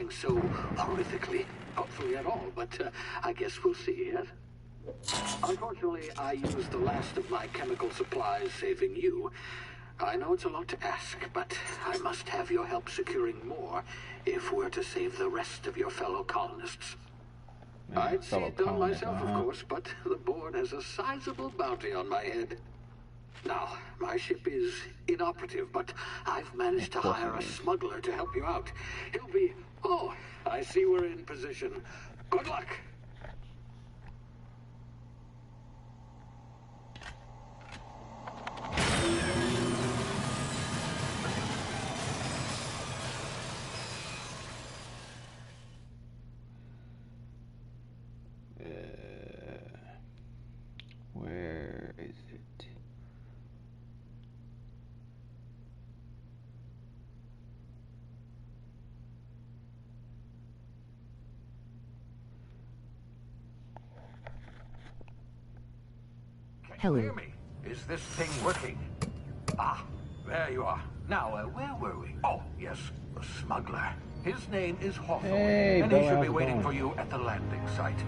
anything so horrifically, hopefully at all, but I guess we'll see, yes? Unfortunately, I used the last of my chemical supplies saving you. I know it's a lot to ask, but I must have your help securing more if we're to save the rest of your fellow colonists. I'd see it done myself, of course, but the board has a sizable bounty on my head. Now, my ship is inoperative, but I've managed to hire a smuggler to help you out. He'll be... Oh, I see we're in position. Good luck! Where is it? Can you hear me? Is this thing working? Ah, there you are. Now, where were we? Oh, yes, the smuggler. His name is Hawthorne, and he should be waiting for you at the landing site.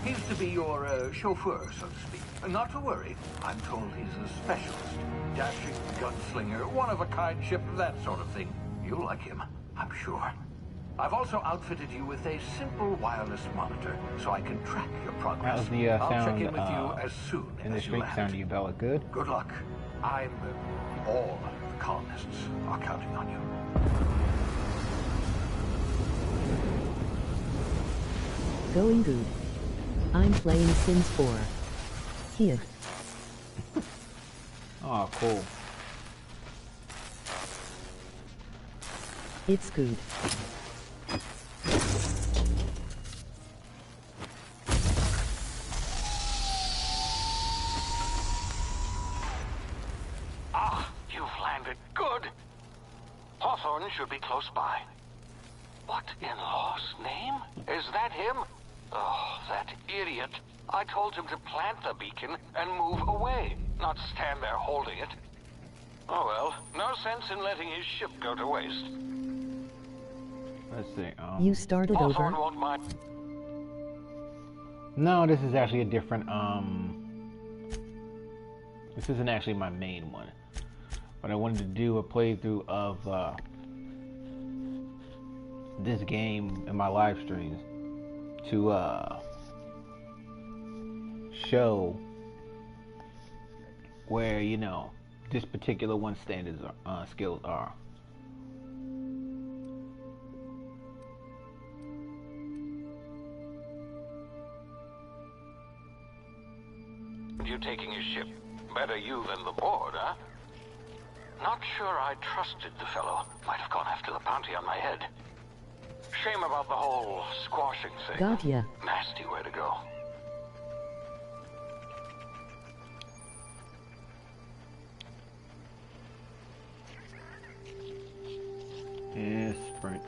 He's to be your chauffeur, so to speak. Not to worry, I'm told he's a specialist. Dashing gunslinger, one-of-a-kind ship, that sort of thing. You'll like him, I'm sure. I've also outfitted you with a simple wireless monitor, so I can track your progress. That was the I'll sound check in with you as soon in the as you streak land. sound you bella good. Good luck. All the colonists are counting on you. Going good. I'm playing Sims 4. Here. Oh, cool. It's good. Ah, you've landed. Good. Hawthorne should be close by. What in law's name? Is that him? Oh, that idiot. I told him to plant the beacon and move away, not stand there holding it. Oh well, no sense in letting his ship go to waste. Let's see. You started Hawthorne over. won't mind. No, this is actually a different, this isn't actually my main one. But I wanted to do a playthrough of, this game in my live streams to, show where, you know, this particular one's standards are, skills are. You taking his ship. Better you than the board, huh? Not sure I trusted the fellow. Might have gone after the bounty on my head. Shame about the whole squashing thing. Got ya. Nasty way to go. Yeah, sprint.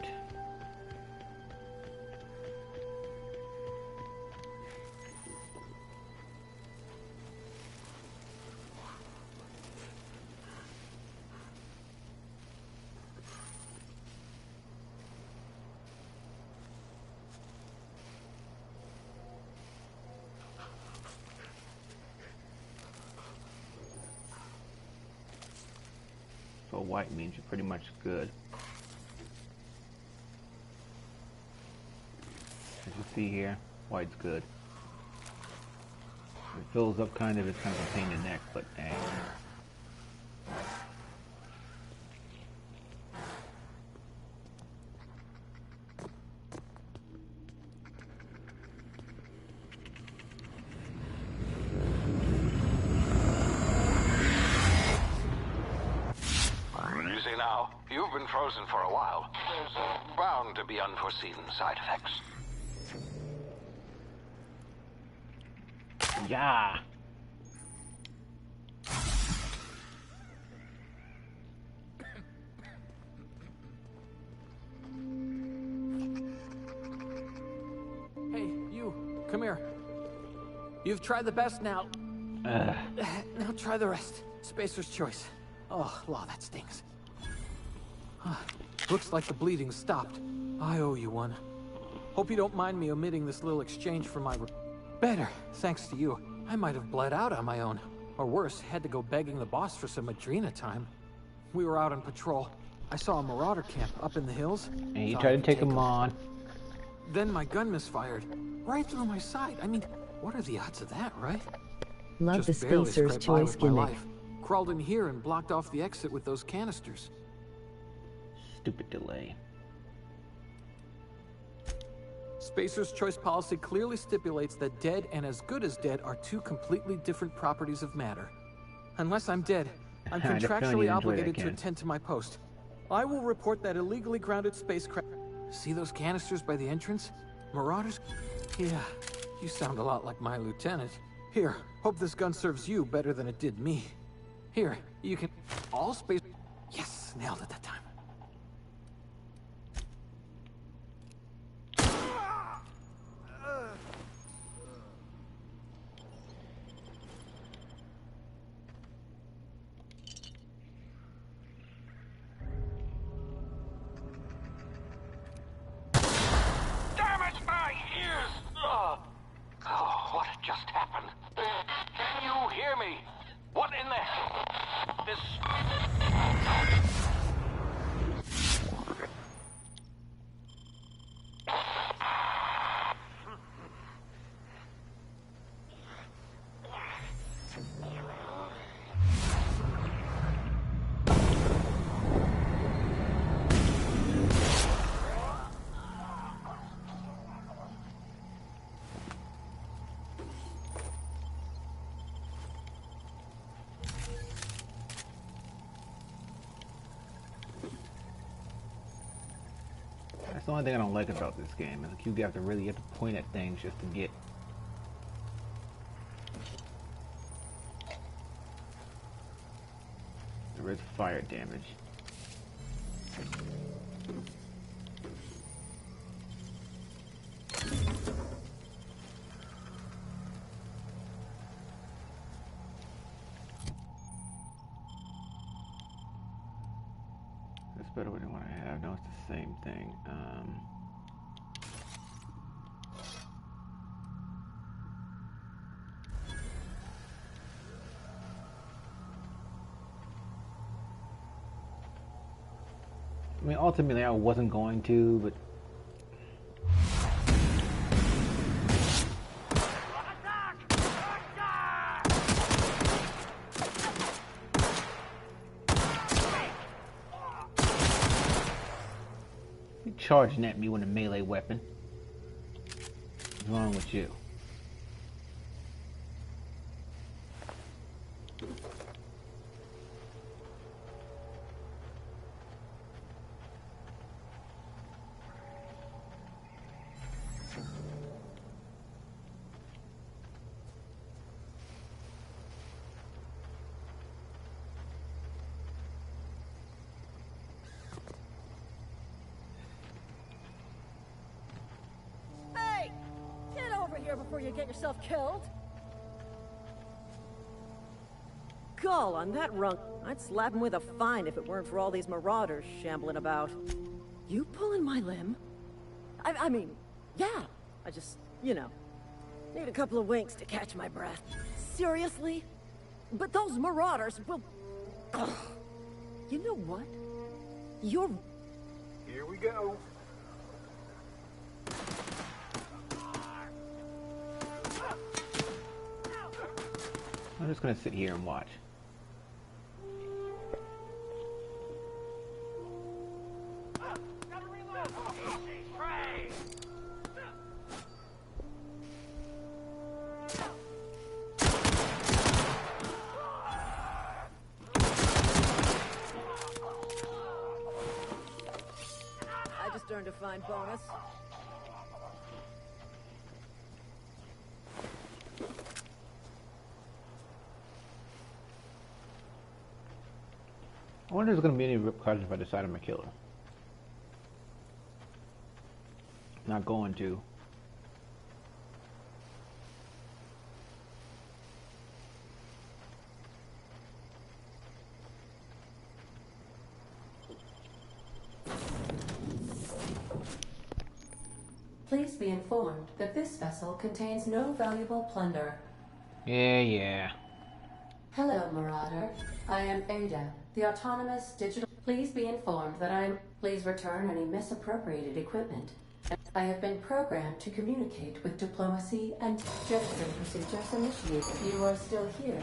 So white means you're pretty much good. As you see here, white's good. It fills up kind of, it's kind of a pain in the neck, but dang. Easy now. You've been frozen for a while. There's bound to be unforeseen side effects. Yeah. Hey, you. Come here. You've tried the best now. Now try the rest. Spacer's choice. Oh, law, that stings. Looks like the bleeding stopped. I owe you one. Hope you don't mind me omitting this little exchange for my... Better, thanks to you. I might have bled out on my own. Or worse, had to go begging the boss for some Adrena time. We were out on patrol. I saw a marauder camp up in the hills. And you tried to take him on. Then my gun misfired. Right through my side. I mean, what are the odds of that, right? Love Just the barely Spacer's scraped by choice with my gimmick. life. Crawled in here and blocked off the exit with those canisters. Stupid delay. Spacer's choice policy clearly stipulates that dead and as good as dead are two completely different properties of matter. Unless I'm dead, I'm I definitely contractually enjoy that, obligated to Ken. attend to my post. I will report that illegally grounded spacecraft... See those canisters by the entrance? Marauders? Yeah, you sound a lot like my lieutenant. Here, hope this gun serves you better than it did me. Here, you can... All space... Yes, nailed it that time. Damn it, my ears! Oh, what just happened? Can you hear me? What in the... This... That's the only thing I don't like about this game. Is like you have to point at things just to get. There is fire damage. That's better than what I have. No, it's the same thing. I mean, ultimately, I wasn't going to, but. You charging at me with a melee weapon. What's wrong with you? Hey! Get over here before you get yourself killed! Gull on that runk. I'd slap him with a fine if it weren't for all these marauders shambling about. You pulling my limb? I mean, yeah. I just, you know, need a couple of winks to catch my breath. Seriously? But those marauders will... Ugh. You know what? You're... Here we go. I'm just gonna sit here and watch. I just earned a fine bonus. I wonder if there's gonna be any repercussions if I decide I'm a killer. Not going to. Please be informed that this vessel contains no valuable plunder. Yeah. Hello, Marauder. I am Ada, the autonomous digital... Please be informed that Please return any misappropriated equipment. I have been programmed to communicate with diplomacy and gesture procedures initiated. You are still here.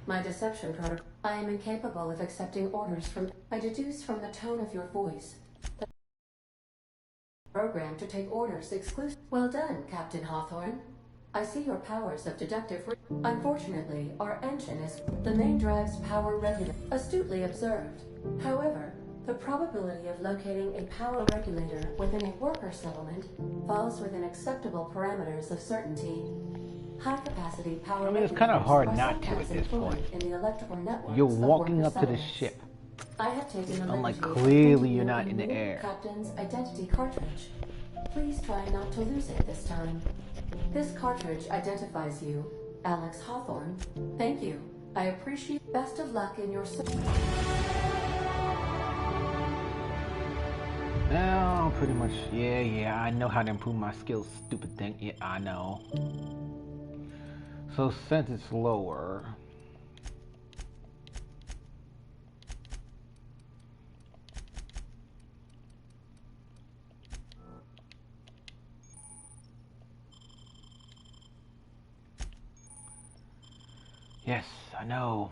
My deception protocol. I am incapable of accepting orders from... I deduce from the tone of your voice that... Programmed to take orders exclusive... Well done, Captain Hawthorne. I see your powers of deductive... Unfortunately, our engine is... The main drive's power regulator. Astutely observed. However, the probability of locating a power regulator within a worker settlement falls within acceptable parameters of certainty. High-capacity power... I mean, it's kind of hard not to at this point. In the electrical networks You're of walking worker up to the settlements. ship. I have taken the I'm like, liberty of clearly printing you're you not a in the new air. Captain's identity cartridge. Please try not to lose it this time. This cartridge identifies you, Alex Hawthorne. Thank you. I appreciate... Best of luck in your... Now, pretty much, yeah, I know how to improve my skills, stupid thing. Yeah, I know. So, since it's lower... Yes, I know.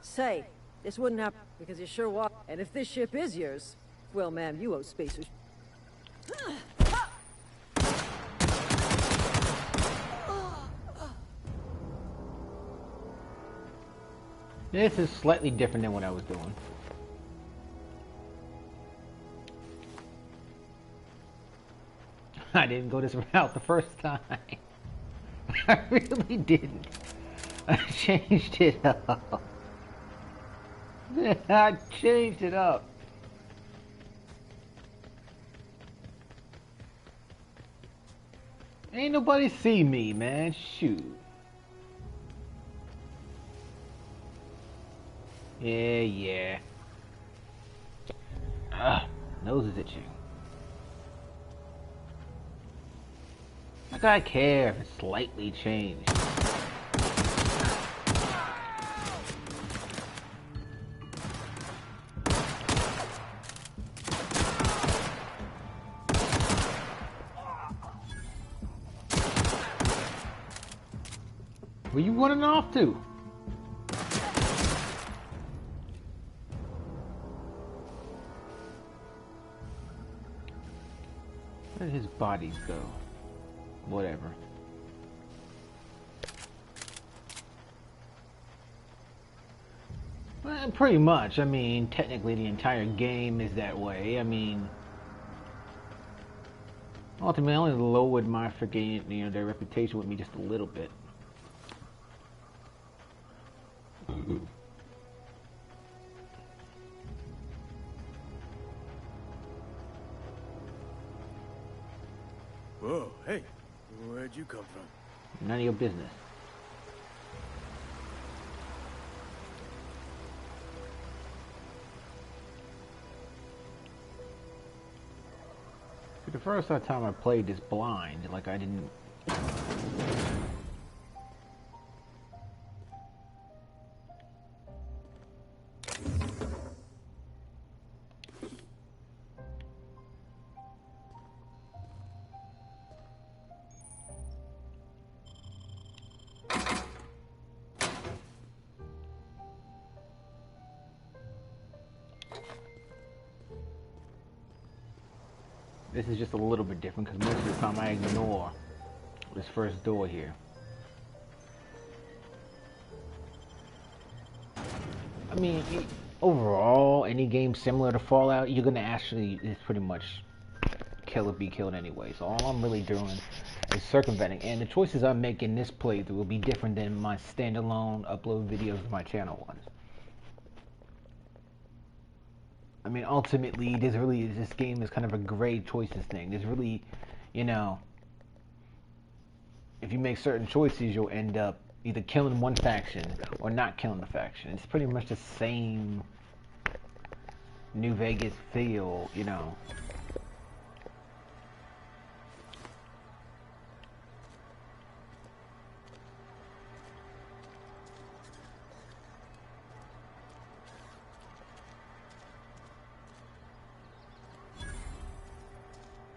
Say, this wouldn't happen because you sure walk. And if this ship is yours, well, ma'am, you owe spacers. This is slightly different than what I was doing. I didn't go this route the first time. I really didn't. I changed it up. I changed it up. Ain't nobody see me, man. Shoot. Yeah. Nose is itching. Like I care if it's slightly changed. Where you running off to? Where did his bodies go? Whatever. Well, pretty much. I mean, technically the entire game is that way. I mean, ultimately I only lowered my freaking, their reputation with me just a little bit. Whoa, hey, where'd you come from? None of your business. For the first time I played this blind, like I didn't... This is just a little bit different because most of the time I ignore this first door here. I mean, overall, any game similar to Fallout, you're gonna actually is pretty much kill or be killed anyway. So all I'm really doing is circumventing, and the choices I make in this playthrough will be different than my standalone upload videos to my channel ones. I mean, ultimately, this game is kind of a grade choices thing. There's really, you know, if you make certain choices, you'll end up either killing one faction or not killing the faction. It's pretty much the same New Vegas feel, you know.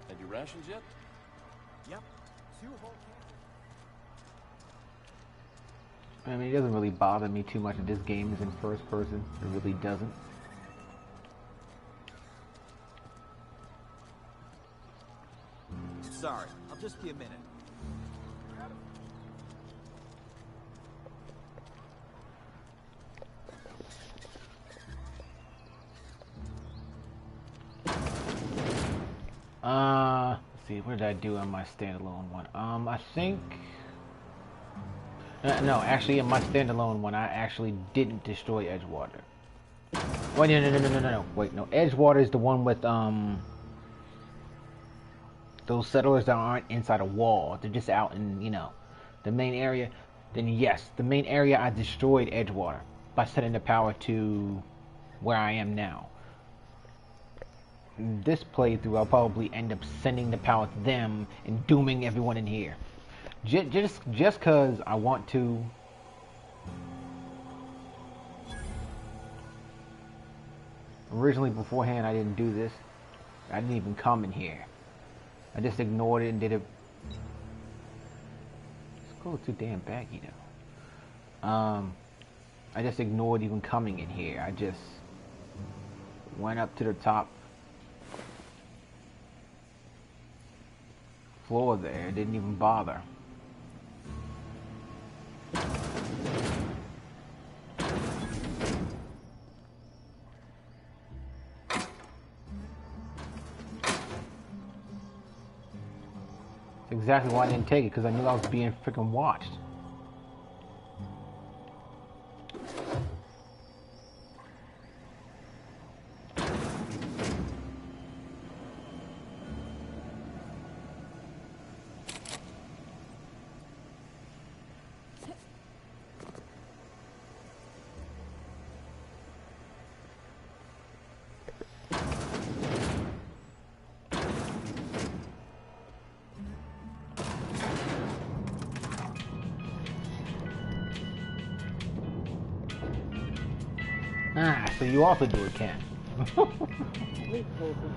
Had your rations yet? Yep. 2 whole cans. I mean, it doesn't really bother me too much that this game is in first person. It really doesn't. Sorry, I'll just be a minute. Let's see, what did I do on my standalone one? I think... no, actually, in my standalone one, I actually didn't destroy Edgewater. Wait, no. Wait, no. Edgewater is the one with, those settlers that aren't inside a wall. They're just out in, you know, the main area. Then yes, the main area I destroyed Edgewater by setting the power to where I am now. This playthrough, I'll probably end up sending the power to them and dooming everyone in here. Just because I want to. Originally, beforehand, I didn't do this. I didn't even come in here. I just ignored it and did it. This clothes too damn baggy though. I just ignored even coming in here. I just went up to the top floor there. Didn't even bother. Exactly why I didn't take it, because I knew I was being freaking watched. So you also do it, Ken.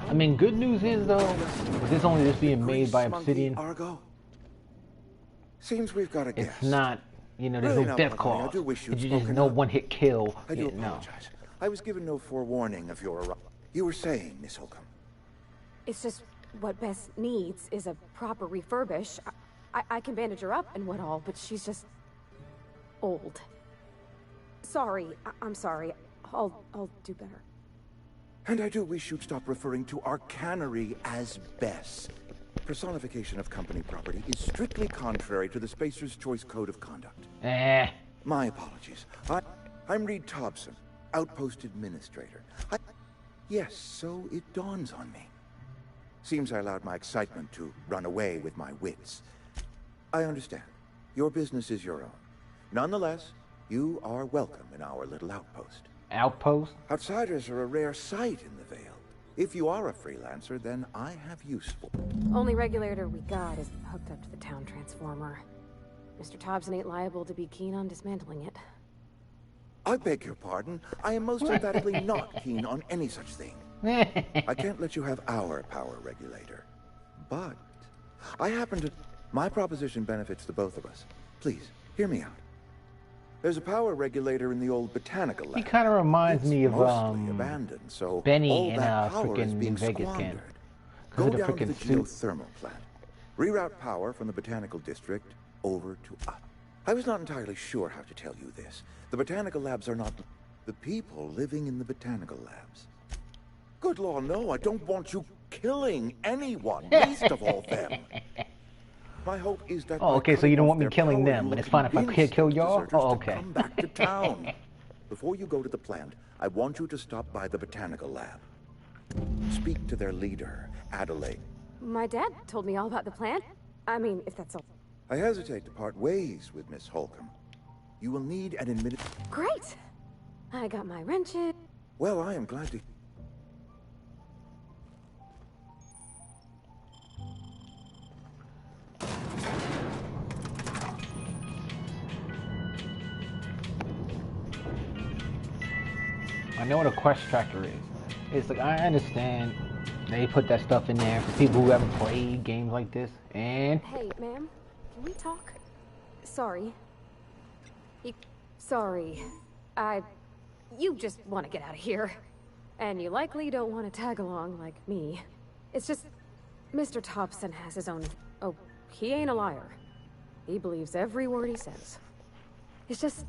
I mean, good news is though, with this only just being made by Obsidian, Argo? Seems we've got a guess. it's not, you know, there's Really no not, death Mother, clause. I do wish you'd It's just spoken no up. one hit kill. I do Yeah, no. apologize. I was given no forewarning of your arrival. You were saying, Miss Holcomb. It's just what Bess needs is a proper refurbish. I can bandage her up and what all, but she's just old. Sorry, I'm sorry. I'll do better. And I do wish you'd stop referring to our cannery as Bess. Personification of company property is strictly contrary to the Spacer's Choice Code of Conduct. My apologies. I'm Reed Thompson, Outpost Administrator. Yes, so it dawns on me. Seems I allowed my excitement to run away with my wits. I understand. Your business is your own. Nonetheless, you are welcome in our little outpost. Outpost? Outsiders are a rare sight in the Vale. If you are a freelancer, then I have use for you. Only regulator we got is hooked up to the town transformer. Mr. Thompson ain't liable to be keen on dismantling it. I beg your pardon. I am most emphatically not keen on any such thing. I can't let you have our power regulator. But I happen to... My proposition benefits the both of us. Please, hear me out. There's a power regulator in the old botanical lab. He kind of reminds me of mostly abandoned, so Benny all in that power freaking is being New Vegas squandered. can. Go Of the down to freaking the suit. geothermal plant. Reroute power from the botanical district over to us. I was not entirely sure how to tell you this. The botanical labs are not the people living in the botanical labs. Good Lord, no, I don't want you killing anyone, least of all them. My hope is that Oh, okay, so you don't want me killing them, but it's fine if I kill y'all? deserters Oh, to okay. come back to town. Before you go to the plant, I want you to stop by the botanical lab. Speak to their leader, Adelaide. My dad told me all about the plan. I mean, if that's all. I hesitate to part ways with Miss Holcomb. You will need an admitted... Great! I got my wrenches. Well, I am glad to... I know what a quest tracker is. It's like, I understand they put that stuff in there for people who haven't played games like this. And hey, ma'am, can we talk? Sorry. Sorry. You just want to get out of here. And you likely don't want to tag along like me. It's just, Mr. Thompson has his own... Oh, he ain't a liar. He believes every word he says. It's just,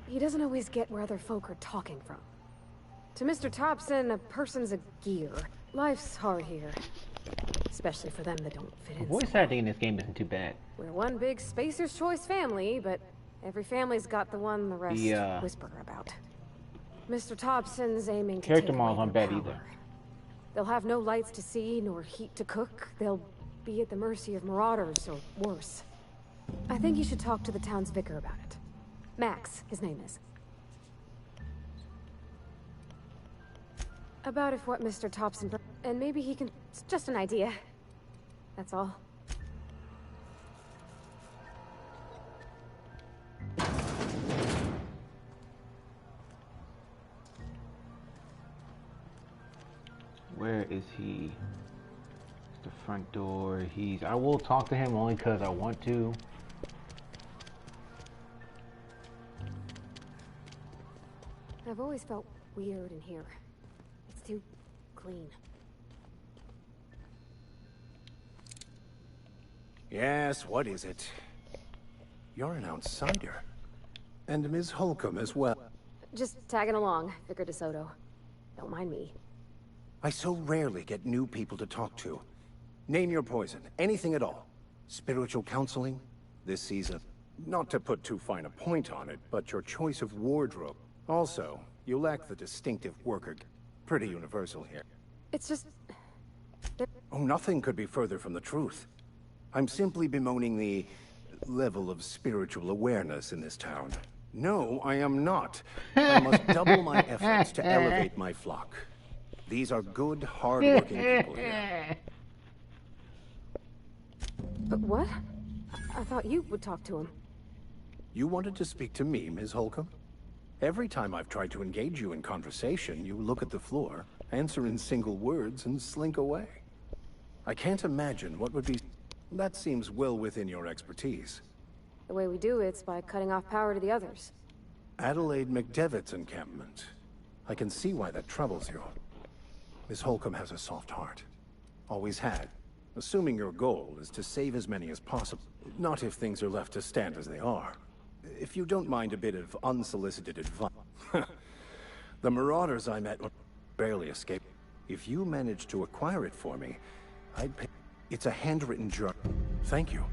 he doesn't always get where other folk are talking from. To Mr. Thompson, a person's a gear. Life's hard here. Especially for them that don't fit in. Voice acting in this game isn't too bad. We're one big Spacer's Choice family, but every family's got the one the rest whisper about. Mr. Thompson's aiming to character take models away aren't their bad power. either. They'll have no lights to see, nor heat to cook. They'll be at the mercy of marauders, or worse. I think you should talk to the town's vicar about it. Max, his name is. About if what Mr. Thompson... And maybe he can... It's just an idea. That's all. Where is he? It's the front door. I will talk to him only because I want to. I've always felt weird in here. It's too clean. Yes, what is it? You're an outsider. And Ms. Holcomb as well. Just tagging along, Vicar DeSoto. Don't mind me. I so rarely get new people to talk to. Name your poison, anything at all. Spiritual counseling? This season. Not to put too fine a point on it, but your choice of wardrobe. Also, you lack the distinctive worker. Pretty universal here. It's just... Oh, nothing could be further from the truth. I'm simply bemoaning the level of spiritual awareness in this town. No, I am not. I must double my efforts to elevate my flock. These are good, hard-working people here. But what? I thought you would talk to him. You wanted to speak to me, Ms. Holcomb? Every time I've tried to engage you in conversation, you look at the floor, answer in single words, and slink away. I can't imagine what would be... That seems well within your expertise. The way we do it's by cutting off power to the others. Adelaide McDevitt's encampment. I can see why that troubles you. Miss Holcomb has a soft heart. Always had. Assuming your goal is to save as many as possible. Not if things are left to stand as they are. If you don't mind a bit of unsolicited advice. The marauders I met barely escaped. If you manage to acquire it for me, I'd pay... It's a handwritten journal. Thank you.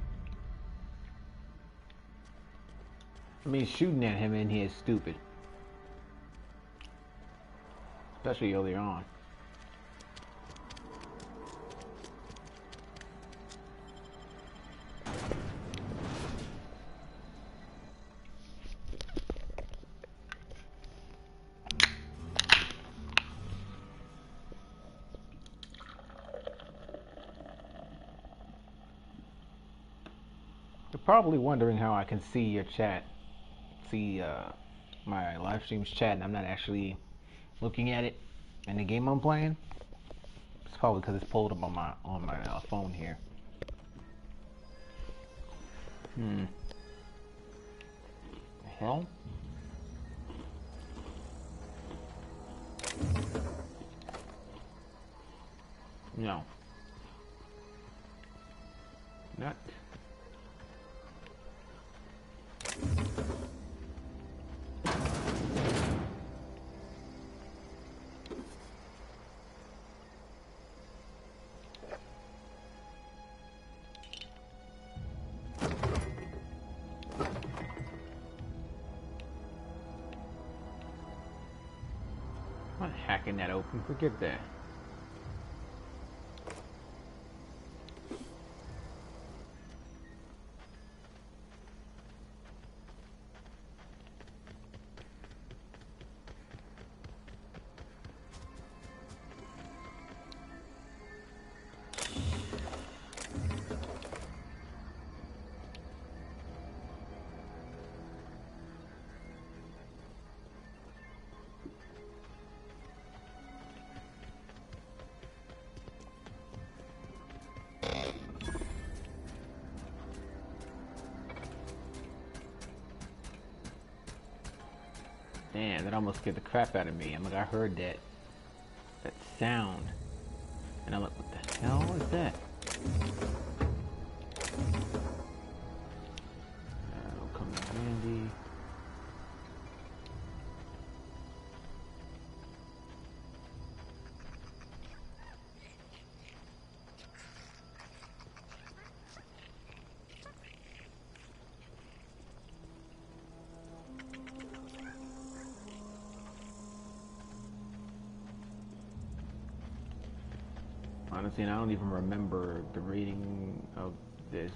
I mean, shooting at him in here is stupid. Especially earlier on. You're probably wondering how I can see your chat, my live stream's chat, and I'm not actually looking at it in the game I'm playing. It's probably because it's pulled up on my phone here. The hell? No. Not. I'm not hacking that open. Forget that. Damn, that almost scared the crap out of me. I'm like, I heard that sound, and I'm like, what the hell is that? That'll come in handy. Honestly, and I don't even remember the reading of this.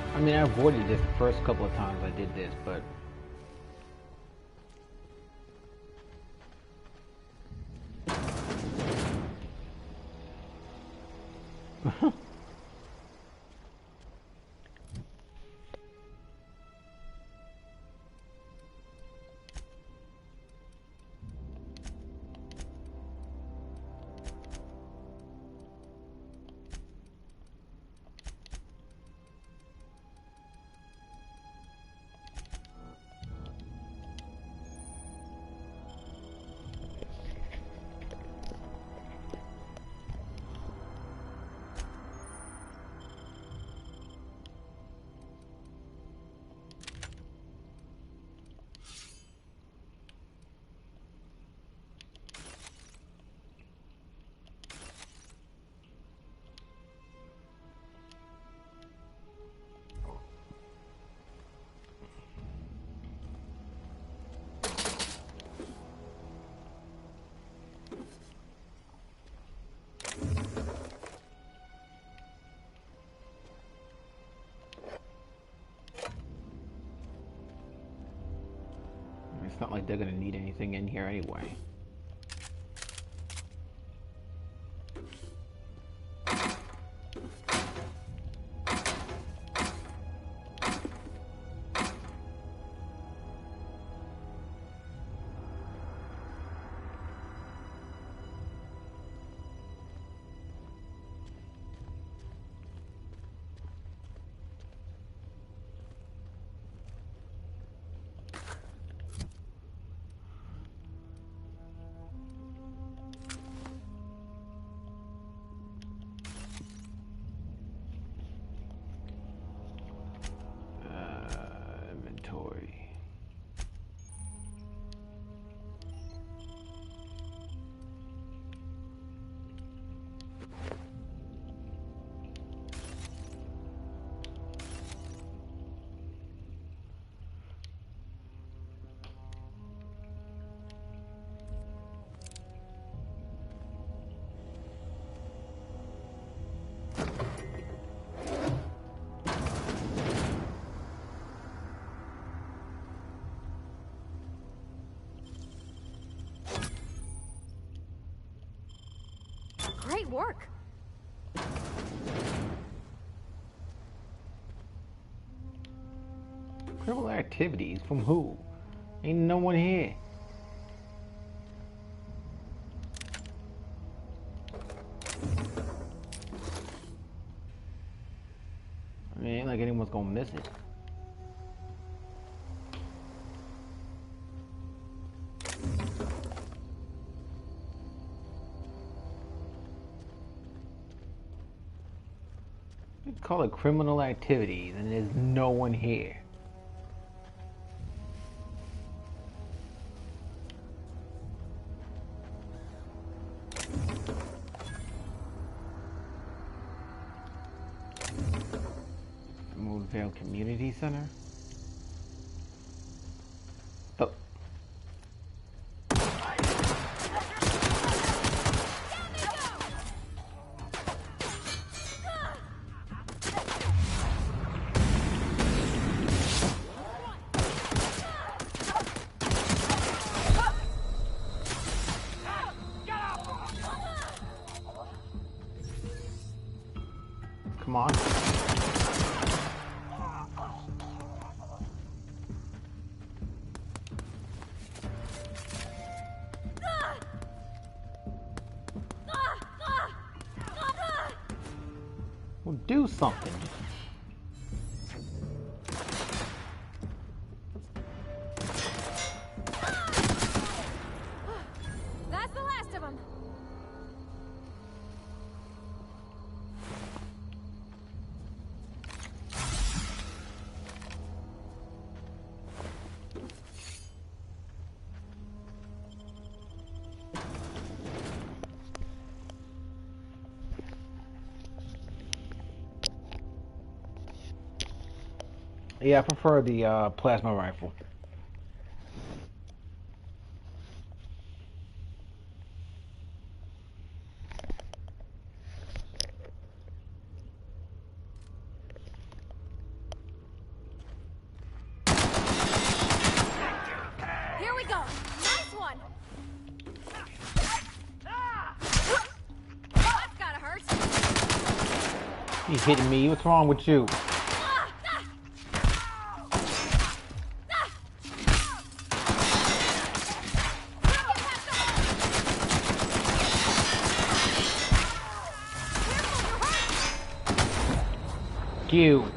I mean, I avoided this the first couple of times I did this, but it's not like they're gonna need anything in here anyway. Inventory. Great work. Criminal activities? From who? Ain't no one here. I mean, ain't like anyone's gonna miss it. You call it criminal activities and there's no one here. Moonvale Community Center? Oh. Come on. Well, do something. That's the last of them. Yeah, I prefer the plasma rifle. Here we go. Nice one. That's gotta hurt. You hitting me? What's wrong with you? You.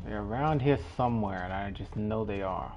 They're around here somewhere, and I just know they are.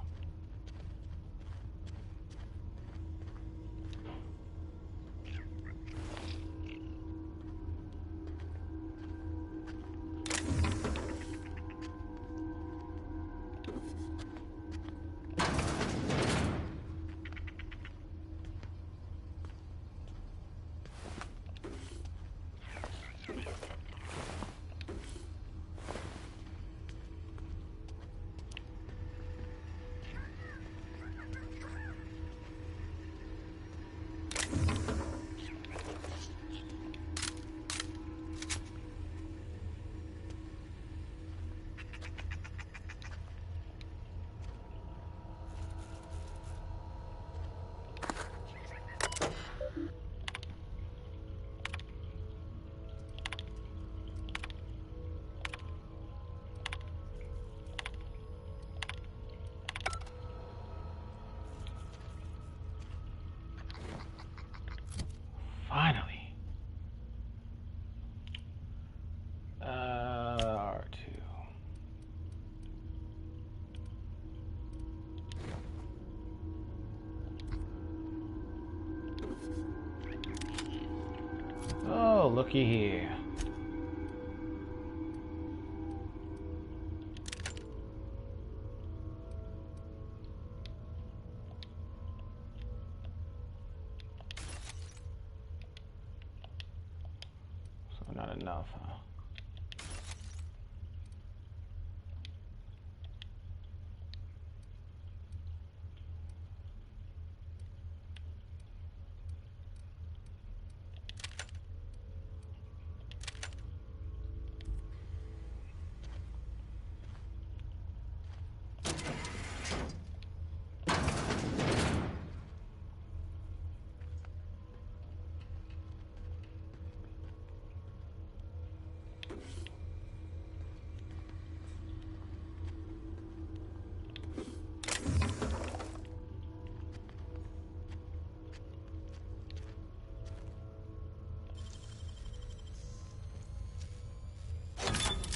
Oh, looky here. So not enough, huh?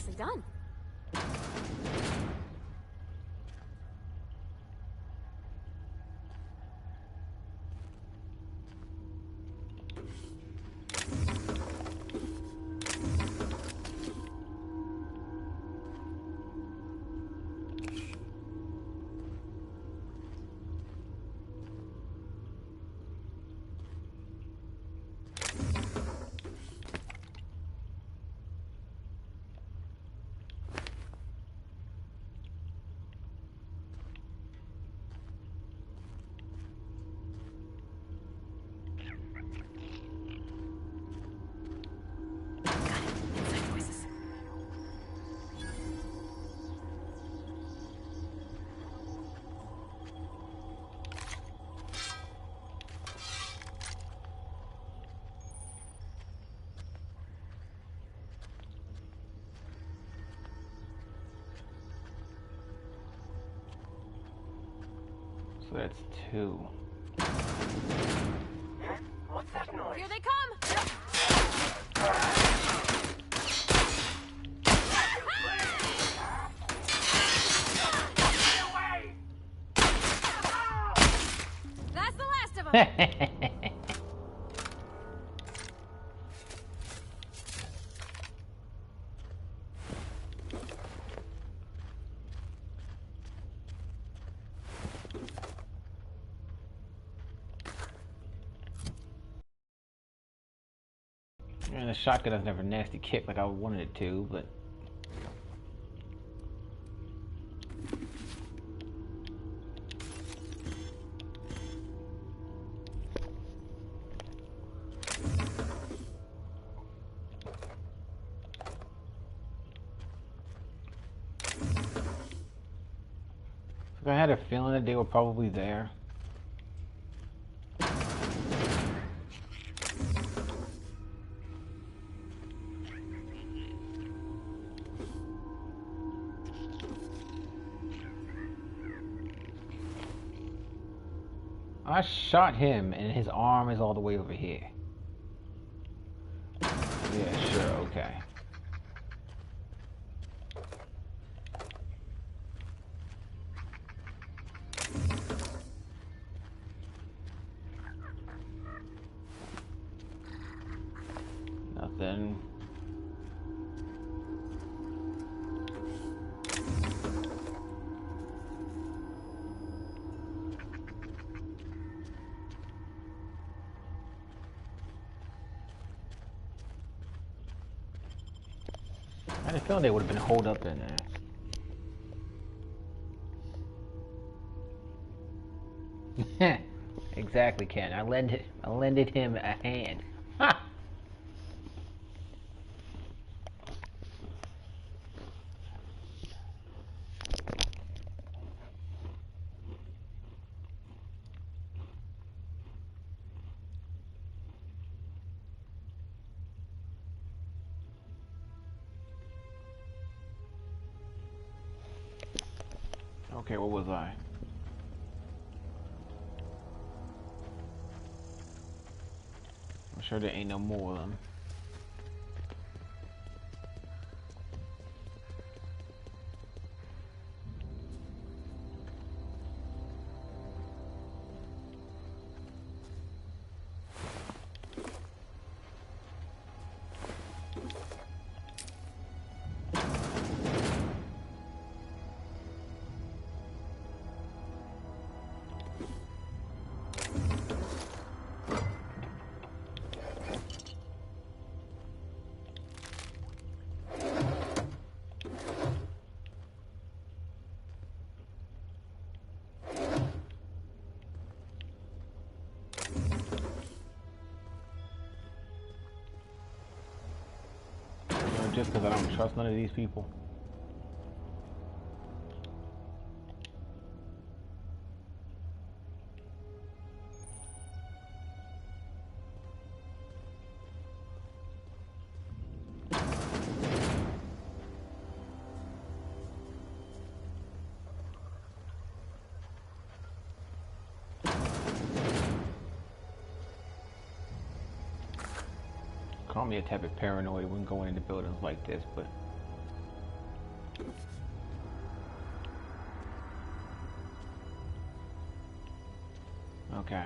Nicely done. So that's 2. What's that noise? Here they come! That's the last of them! And the shotgun doesn't have a nasty kick like I wanted it to, but I had a feeling that they were probably there. I shot him and his arm is all the way over here. Yeah, sure, okay. Nothing. I had a feeling they would have been holed up in there. Exactly, Ken. I lended him a hand. Ha! Okay, what was I? I'm sure there ain't no more of them. just because I don't trust none of these people. Call me a type of paranoid when going into buildings like this, but okay.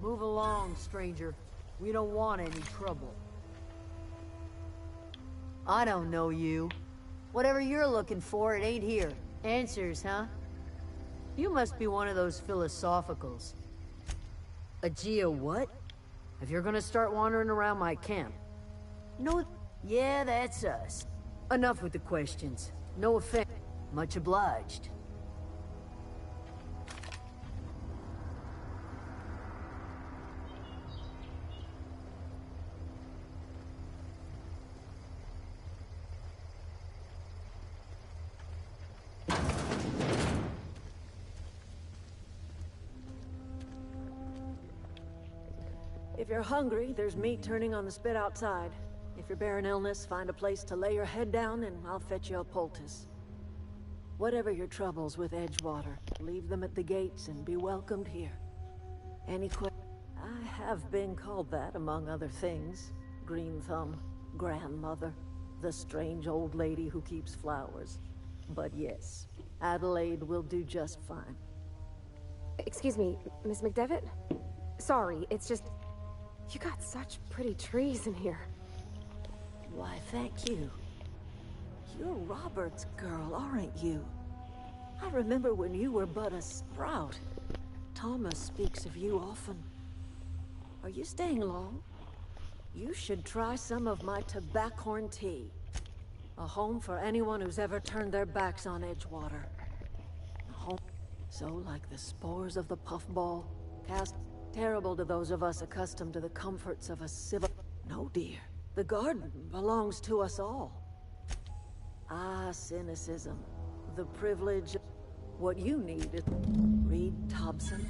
Move along, stranger. We don't want any trouble. I don't know you. Whatever you're looking for, it ain't here. Answers, huh? You must be one of those philosophicals. A geo what? If you're gonna start wandering around my camp. No, yeah, that's us. Enough with the questions. No offense. Much obliged. If you're hungry, there's meat turning on the spit outside. If you're bearing illness, find a place to lay your head down and I'll fetch you a poultice. Whatever your troubles with Edgewater, leave them at the gates and be welcomed here. Any I have been called that, among other things. Green Thumb, grandmother, the strange old lady who keeps flowers. But yes, Adelaide will do just fine. Excuse me, Miss McDevitt? Sorry, it's just... You got such pretty trees in here. Why, thank you. You're Robert's girl, aren't you? I remember when you were but a sprout. Thomas speaks of you often. Are you staying long? You should try some of my tobaccorn tea. A home for anyone who's ever turned their backs on Edgewater. A home so like the spores of the puffball, cast terrible to those of us accustomed to the comforts of a civil... No, dear. The garden belongs to us all. Ah, cynicism. The privilege... What you need is... Reed Thompson.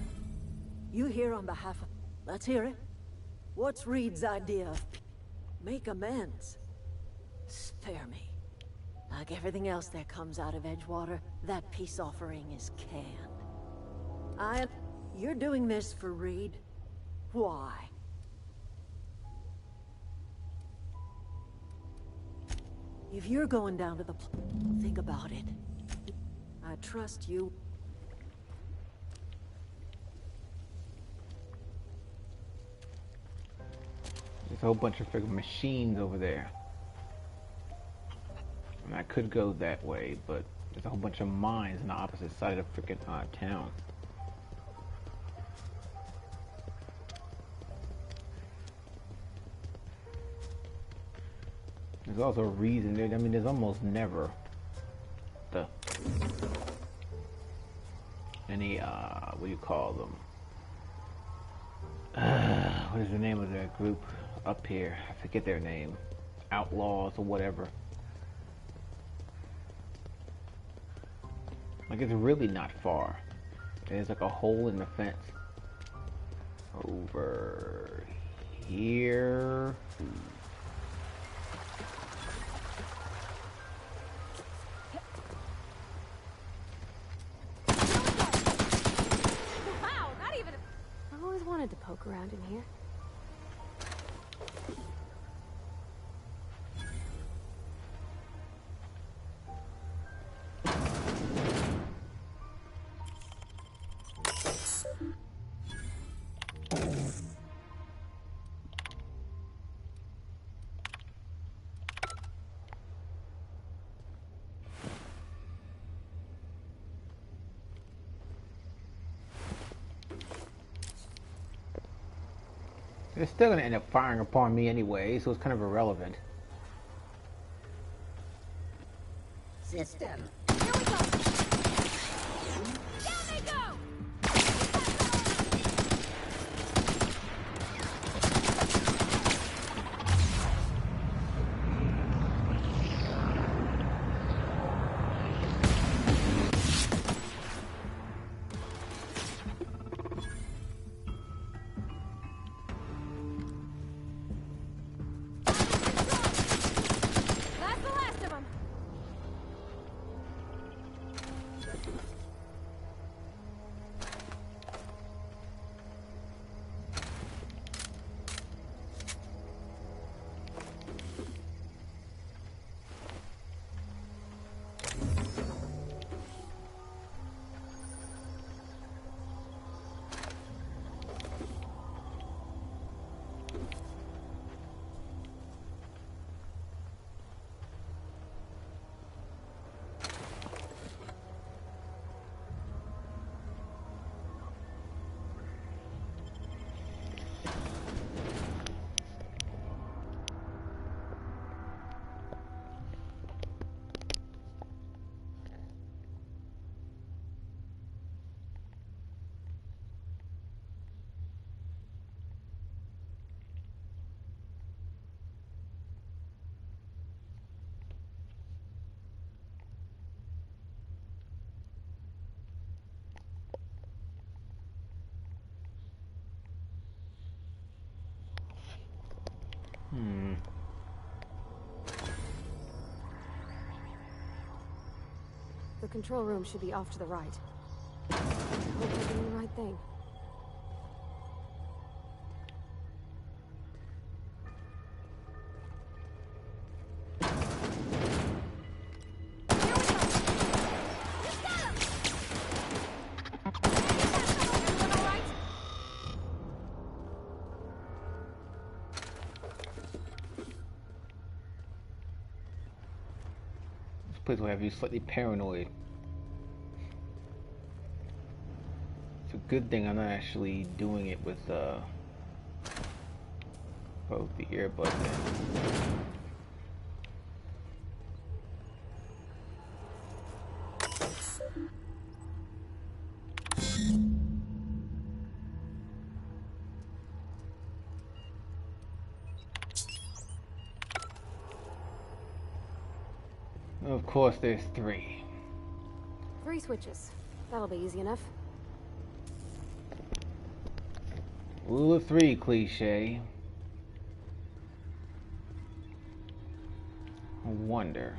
You here on behalf of... Let's hear it. What's Reed's idea of... Make amends? Spare me. Like everything else that comes out of Edgewater, that peace offering is canned. You're doing this for Reed? Why? If you're going down to the think about it. I trust you. There's a whole bunch of freaking machines over there. And I could go that way, but there's a whole bunch of mines on the opposite side of freaking town. There's also a reason. I mean, there's almost never any what do you call them? What is the name of that group up here? I forget their name. Outlaws or whatever. Like, it's really not far. There's like a hole in the fence over here. To poke around in here. They're still gonna end up firing upon me anyway, so it's kind of irrelevant. System. Here we go! Down they go! That's the last of them! The control room should be off to the right. I hope we're doing the right thing. This place will have you slightly paranoid. It's a good thing I'm not actually doing it with both the earbuds in. Of course, there's 3. 3 switches. That'll be easy enough. Rule of 3 cliche. I wonder.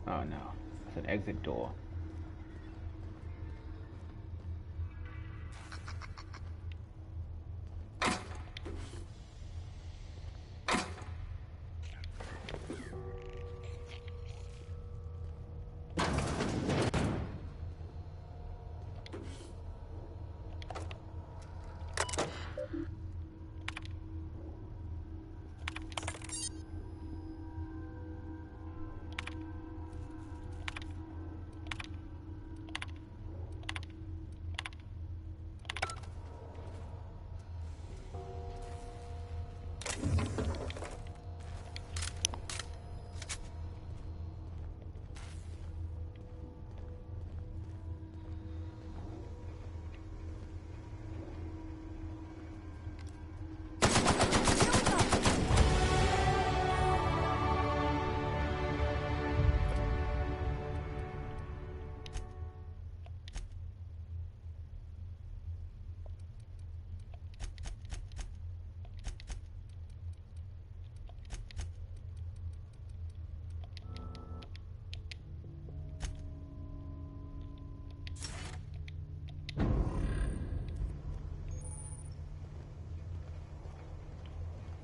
Oh no, it's an exit door.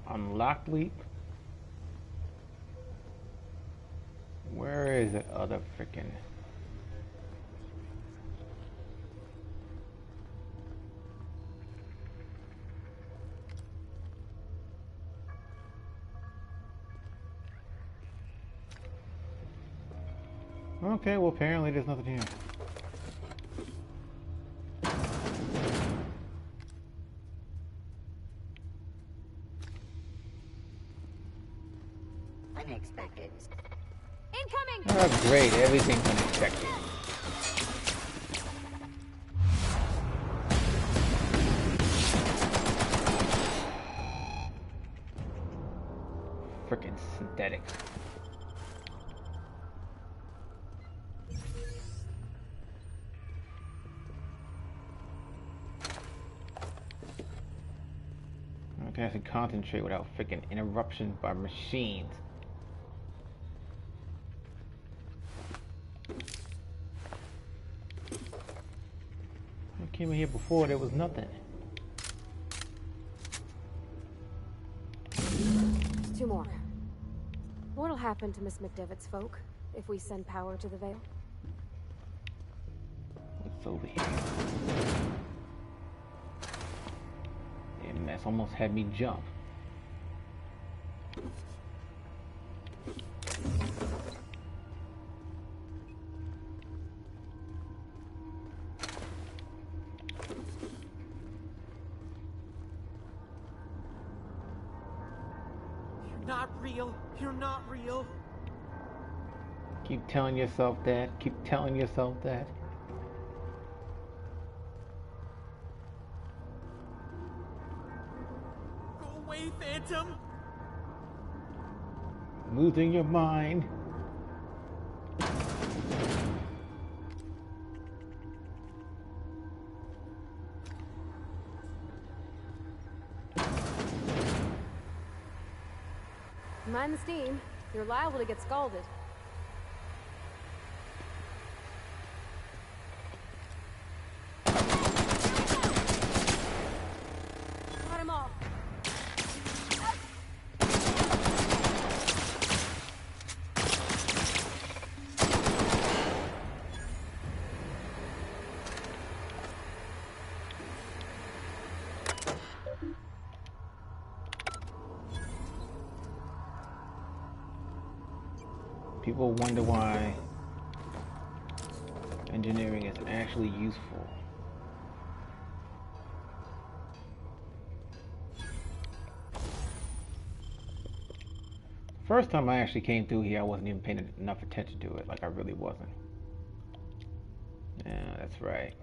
Unlocked leap? Where is the other frickin'? Okay, well apparently there's nothing here. Oh, great, everything's unexpected. Frickin' synthetics. I have to concentrate without freaking interruption by machines. I came in here before, there was nothing. Two more. What'll happen to Miss McDevitt's folk if we send power to the Vale? What's over here? That mess almost had me jump. Not real. You're not real. Keep telling yourself that. Keep telling yourself that. Go away, Phantom. Losing your mind. Mind the steam. You're liable to get scalded. Cut him off. People wonder why engineering is actually useful. First time I actually came through here, I wasn't even paying enough attention to it, like I really wasn't. Yeah, that's right.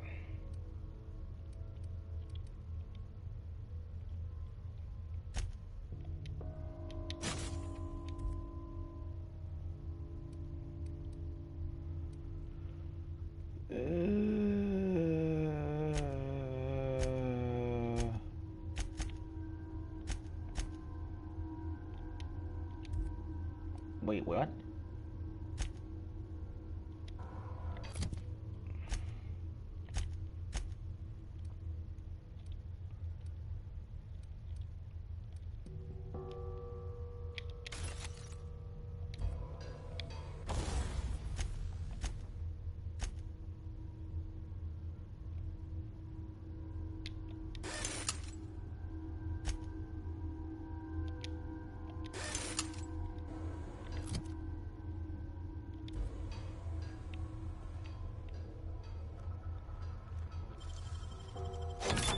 Wait, what?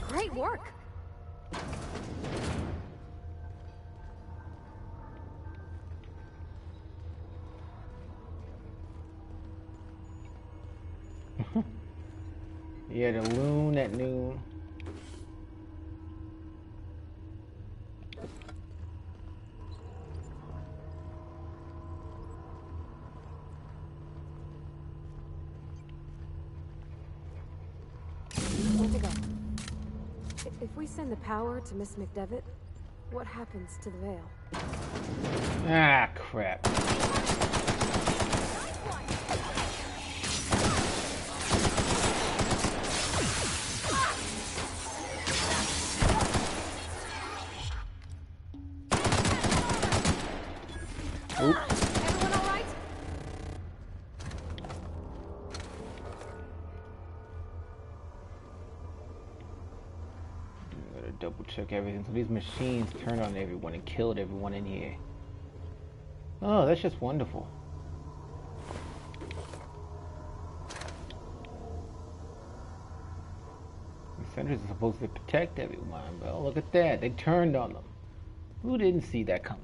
Great work. Yeah, the loon at noon. Where to go? If we send the power to Miss McDevitt, what happens to the Vale? Ah, crap. Oops. Everyone all right? I'm gonna double check everything. So these machines turned on everyone and killed everyone in here. Oh, that's just wonderful. The sentries are supposed to protect everyone, but look at that. They turned on them. Who didn't see that coming?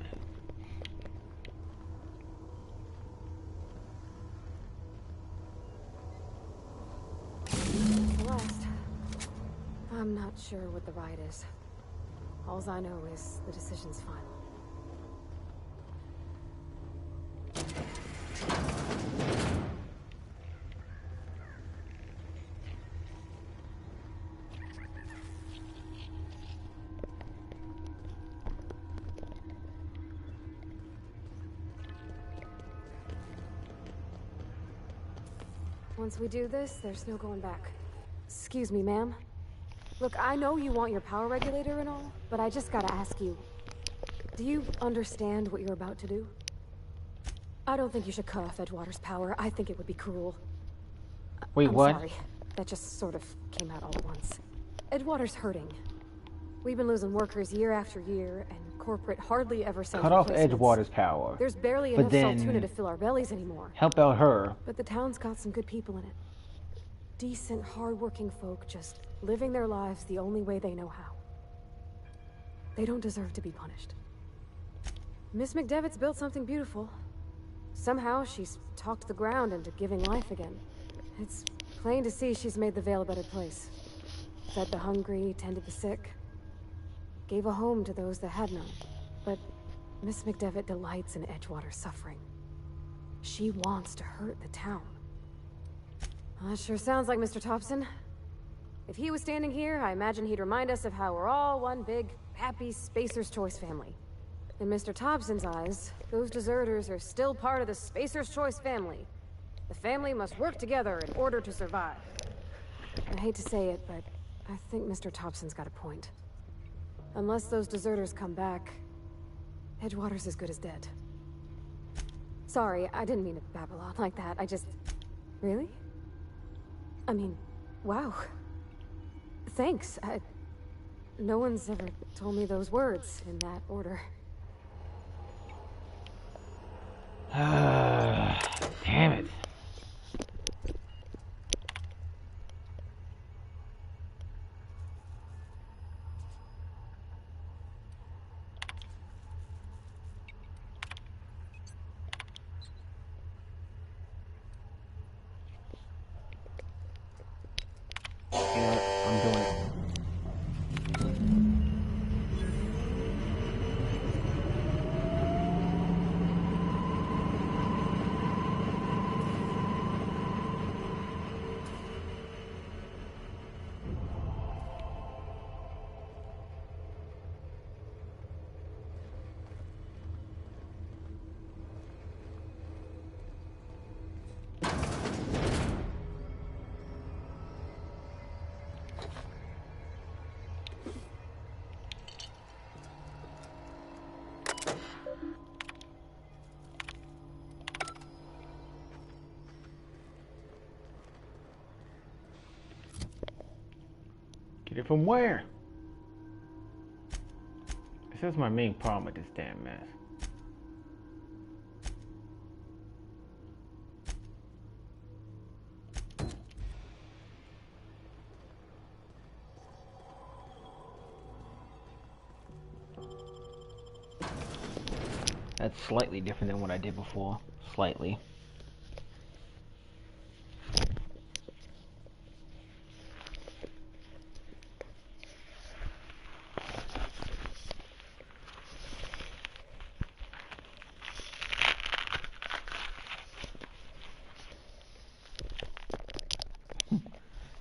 I'm not sure what the ride is. Alls I know is the decision's final. Once we do this, there's no going back. Excuse me, ma'am. Look, I know you want your power regulator and all, but I just gotta ask you. Do you understand what you're about to do? I don't think you should cut off Edgewater's power. I think it would be cruel. Wait, I'm what? Sorry. That just sort of came out all at once. Edgewater's hurting. We've been losing workers year after year, and corporate hardly ever sends Cut off replacements. Edgewater's power. There's barely But enough then Saltuna to fill our bellies anymore. help out her. But the town's got some good people in it. Decent, hard-working folk just living their lives the only way they know how. They don't deserve to be punished. Miss McDevitt's built something beautiful. Somehow she's talked the ground into giving life again. It's plain to see she's made the Vale a better place. Fed the hungry, tended the sick. Gave a home to those that had none. But Miss McDevitt delights in Edgewater's suffering. She wants to hurt the town. That sure sounds like Mr. Thompson. If he was standing here, I imagine he'd remind us of how we're all one big, happy Spacer's Choice family. In Mr. Thompson's eyes, those deserters are still part of the Spacer's Choice family. The family must work together in order to survive. I hate to say it, but I think Mr. Thompson's got a point. Unless those deserters come back, Edgewater's as good as dead. Sorry, I didn't mean to babble on like that. I just... Really? I mean, wow. Thanks. No one's ever told me those words in that order. Damn it. I'm doing it. Get it from where? This is my main problem with this damn mess. That's slightly different than what I did before. Slightly.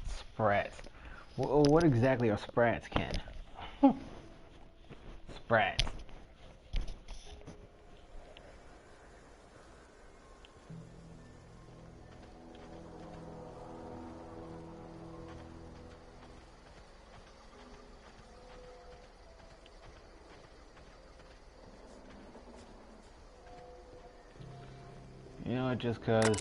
Sprats. What exactly are sprats, Ken? Sprats. You know, just 'cause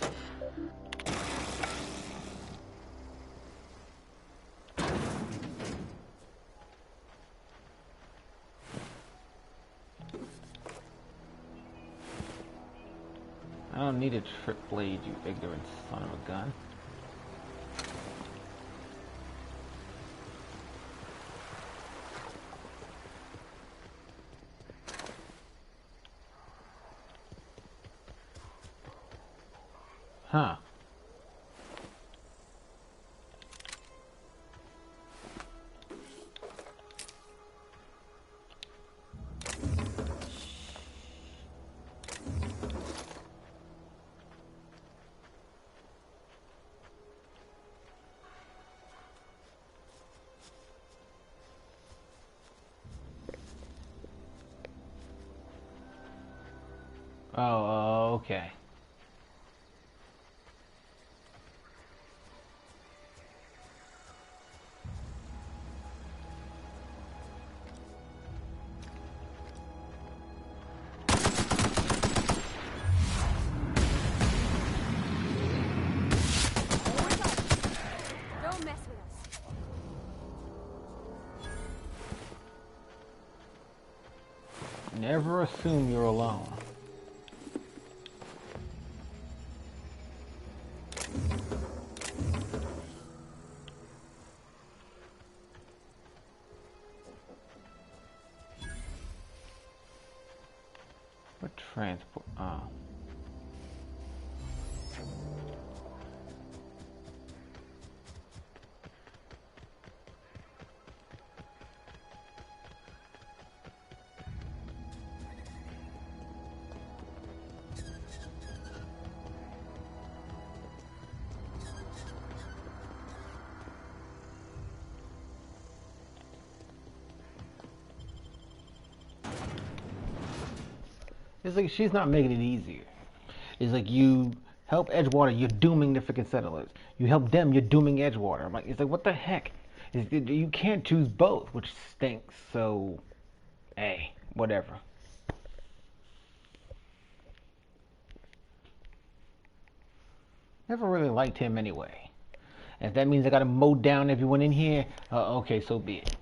I don't need a trip blade, you ignorant son of a gun. Huh. Oh, okay. Don't mess with us. Never assume you're alone. What transport? Oh. It's like she's not making it easier. It's like you help Edgewater, you're dooming the freaking settlers. You help them, you're dooming Edgewater. I'm like, it's like, what the heck? You can't choose both, which stinks. So, hey, whatever. Never really liked him anyway. And if that means I gotta mow down everyone in here, okay, so be it.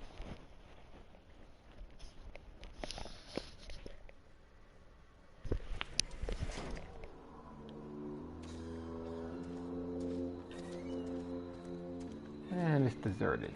And it's deserted.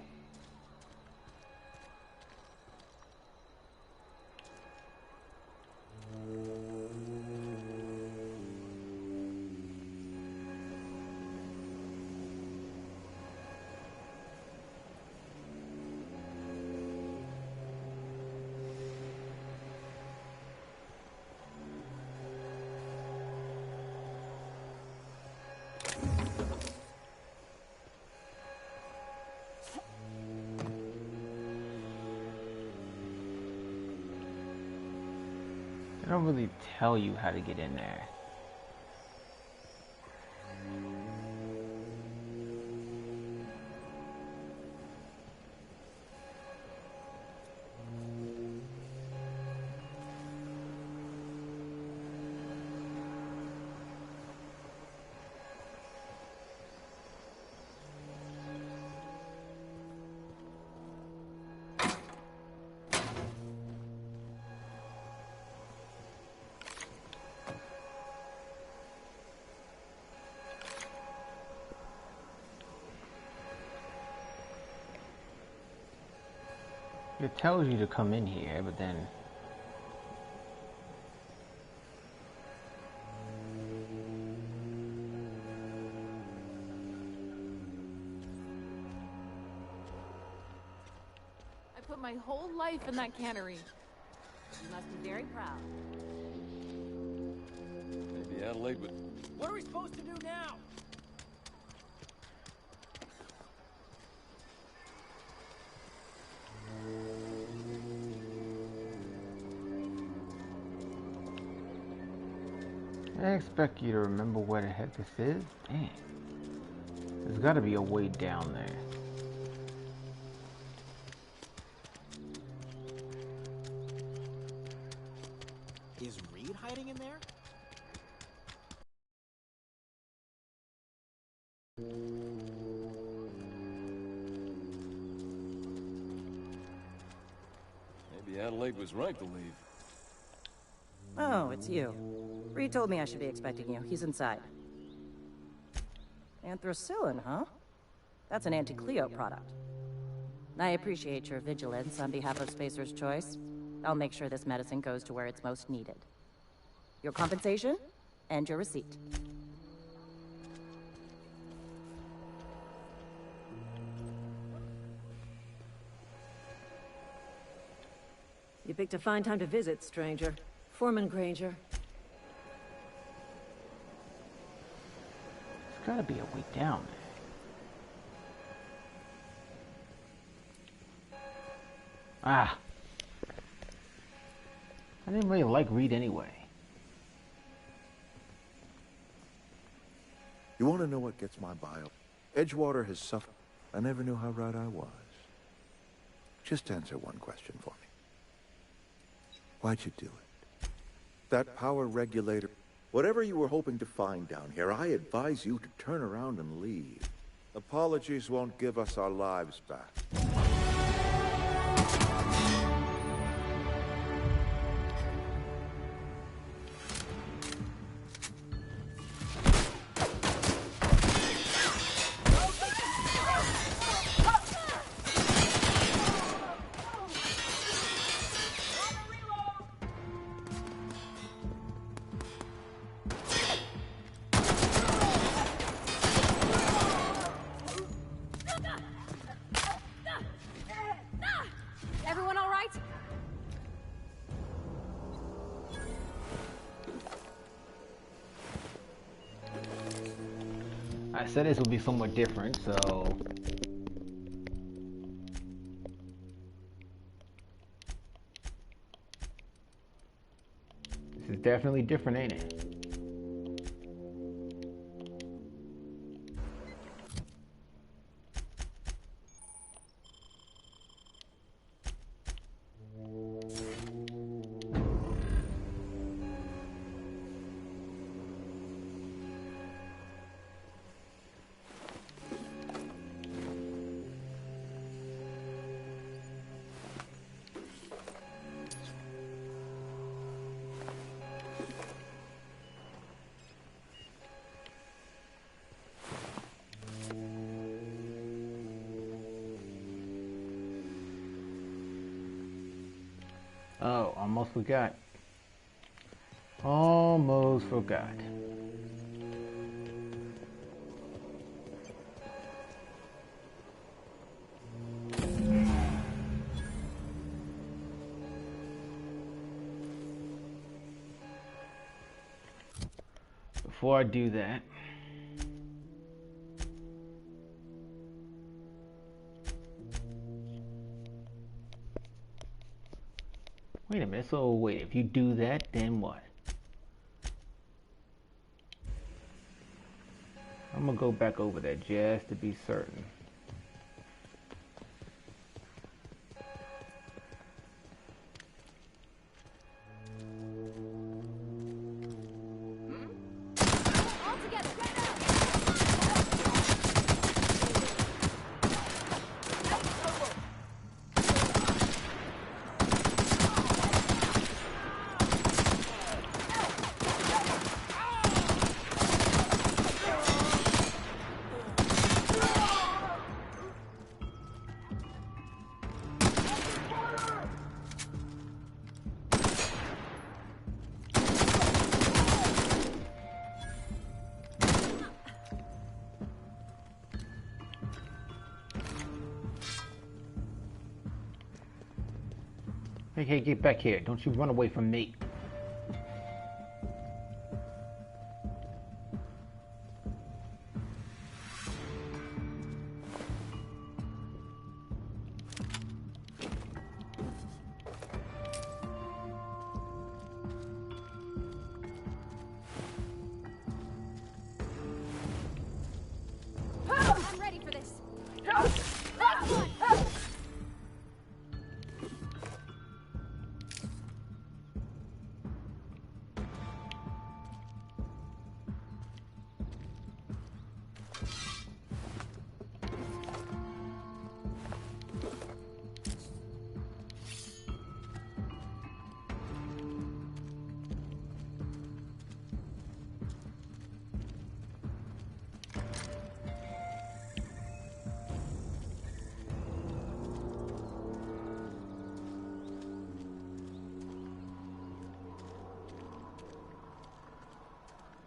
They don't really tell you how to get in there. It tells you to come in here, but then I put my whole life in that cannery. You must be very proud. Maybe Adelaide would... What are we supposed to do now? I expect you to remember where the heck this is. Dang. There's gotta be a way down there. Is Reed hiding in there? Maybe Adelaide was right to leave. Oh, it's you. Reed told me I should be expecting you. He's inside. Anthracillin, huh? That's an anti-Cleo product. I appreciate your vigilance on behalf of Spacer's Choice. I'll make sure this medicine goes to where it's most needed. Your compensation and your receipt. You picked a fine time to visit, stranger. Foreman Granger. There's gotta be a way down there. Ah. I didn't really like Reed anyway. You want to know what gets my bile? Edgewater has suffered. I never knew how right I was. Just answer one question for me. Why'd you do it? That power regulator... Whatever you were hoping to find down here, I advise you to turn around and leave. Apologies won't give us our lives back. Everyone all right? I said this would be somewhat different, so... This is definitely different, ain't it? Oh, almost forgot. Almost forgot. Before I do that, wait a minute, so wait, if you do that, then what? I'm gonna go back over that just to be certain. Hey, get back here. Don't you run away from me. I'm ready for this.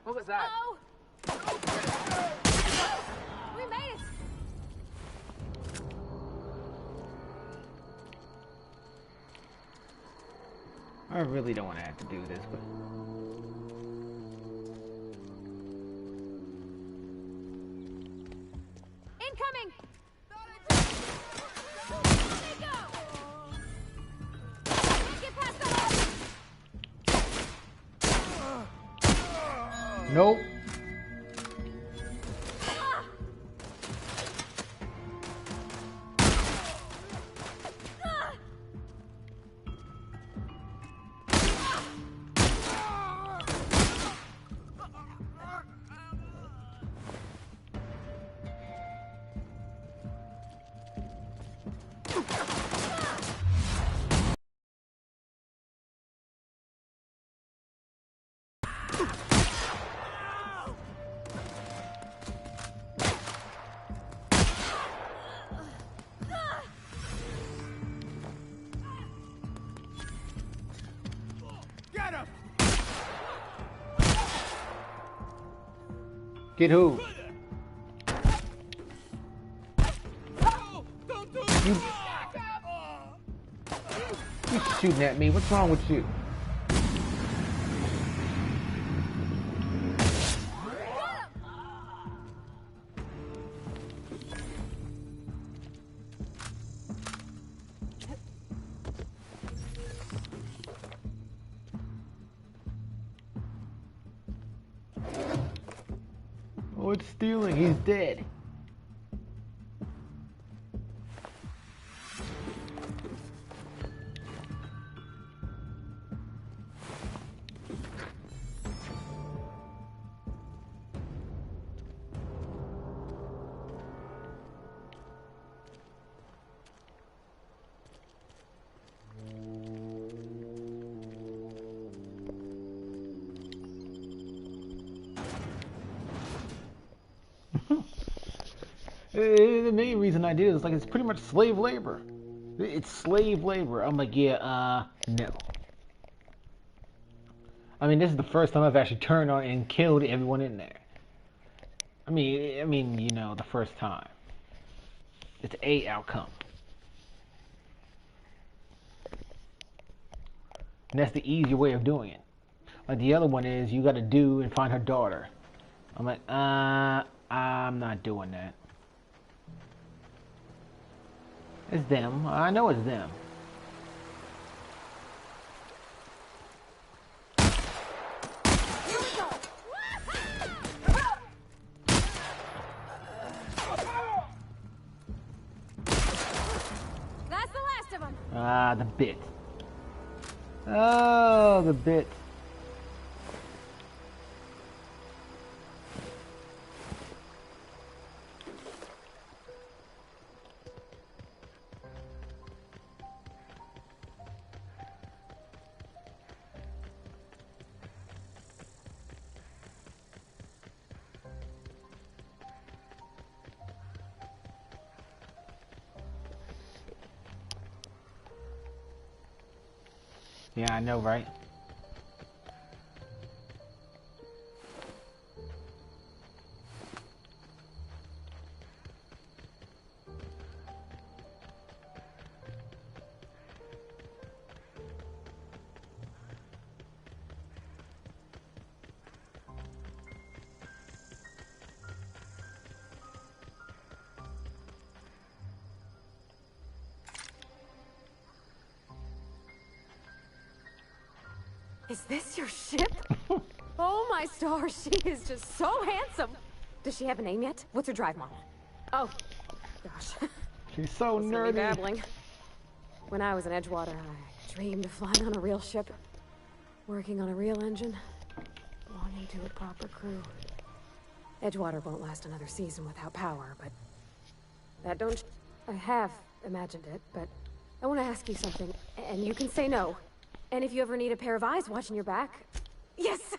What was that? Oh! We made it! I really don't want to have to do this, but... Incoming! Nope. Get who? You shooting at me? What's wrong with you? Oh, it's stealing. He's dead. The main reason I did is like it's pretty much slave labor. It's slave labor. I'm like, yeah, no. I mean, this is the first time I've actually turned on and killed everyone in there. I mean, you know, the first time. It's a outcome. And that's the easy way of doing it. Like the other one is you got to do and find her daughter. I'm like, I'm not doing that. It's them. I know it's them. That's the last of them. Ah, the bit. Oh, the bit. Yeah, I know, right? Is this your ship? Oh my stars, she is just so handsome. Does she have a name yet? What's her drive model? Oh, gosh. She's so Listen to me nerdy. babbling. When I was in Edgewater, I dreamed of flying on a real ship, working on a real engine, belonging to a proper crew. Edgewater won't last another season without power, but that don't... I have imagined it, but I want to ask you something, and you can say no. And if you ever need a pair of eyes watching your back... Yes!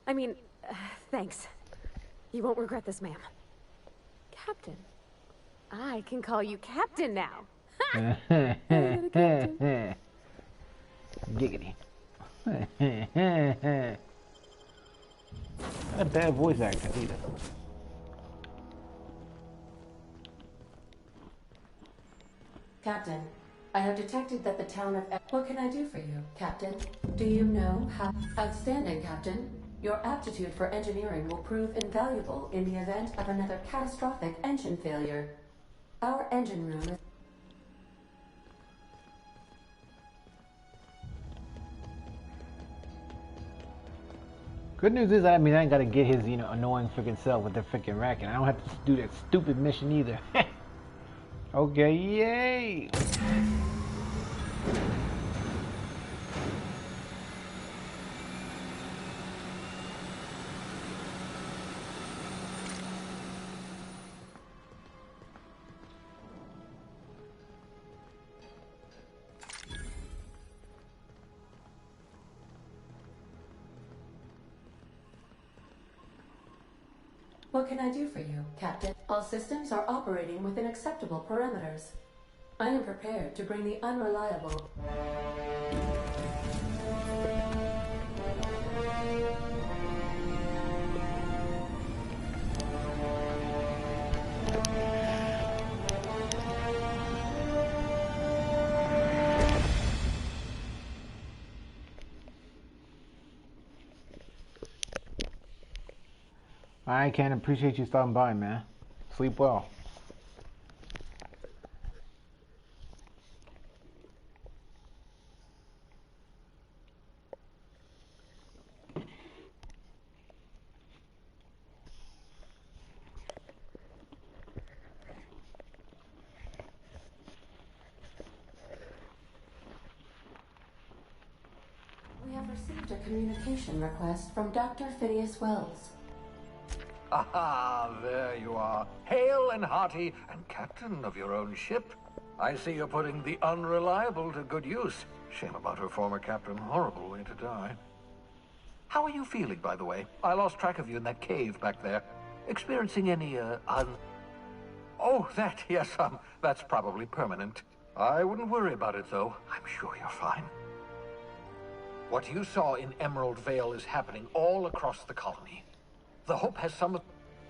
I mean, thanks. You won't regret this, ma'am. Captain. I can call you Captain now. Ha! Giggity. Not a bad voice actor either. Captain, I have detected that the town of... What can I do for you, Captain? Do you know how... Outstanding, Captain. Your aptitude for engineering will prove invaluable in the event of another catastrophic engine failure. Our engine room is... Good news is, I mean, I ain't gotta get his, you know, annoying freaking self with the freaking racket. I don't have to do that stupid mission either. Okay, yay! What can I do for you, Captain? All systems are operating within acceptable parameters. I am prepared to bring the unreliable... I can appreciate you stopping by, man. Sleep well. We have received a communication request from Dr. Phineas Wells. Ah, there you are. Hale and hearty, and captain of your own ship. I see you're putting the unreliable to good use. Shame about her former captain. Horrible way to die. How are you feeling, by the way? I lost track of you in that cave back there. Experiencing any, Oh, that, yes, that's probably permanent. I wouldn't worry about it, though. I'm sure you're fine. What you saw in Emerald Vale is happening all across the colony. The Hope has some...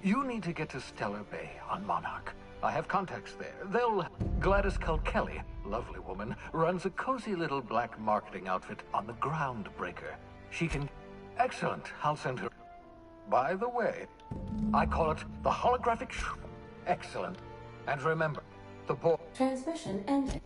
You need to get to Stellar Bay on Monarch. I have contacts there. Gladys Kelly, lovely woman, runs a cozy little black marketing outfit on the Groundbreaker. She can... Excellent. I'll send her... By the way, I call it the holographic... Excellent. And remember, the boy... Transmission ended.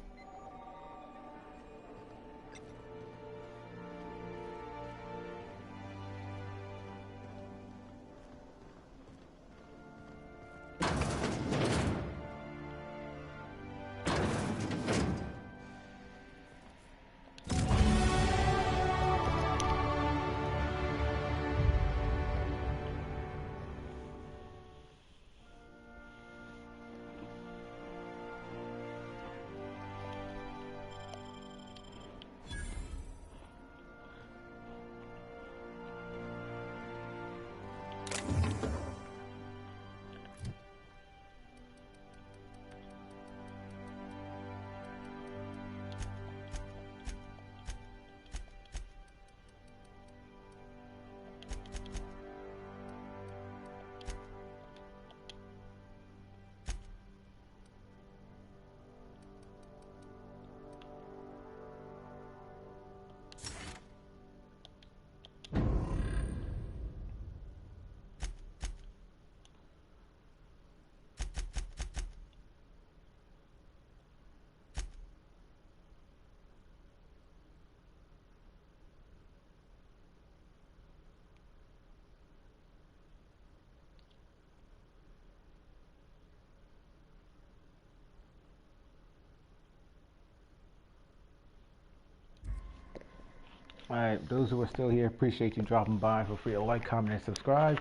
Alright, those who are still here, appreciate you dropping by. Feel free to like, comment, and subscribe.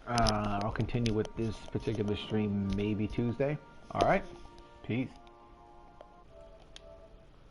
I'll continue with this particular stream maybe Tuesday. Alright, peace.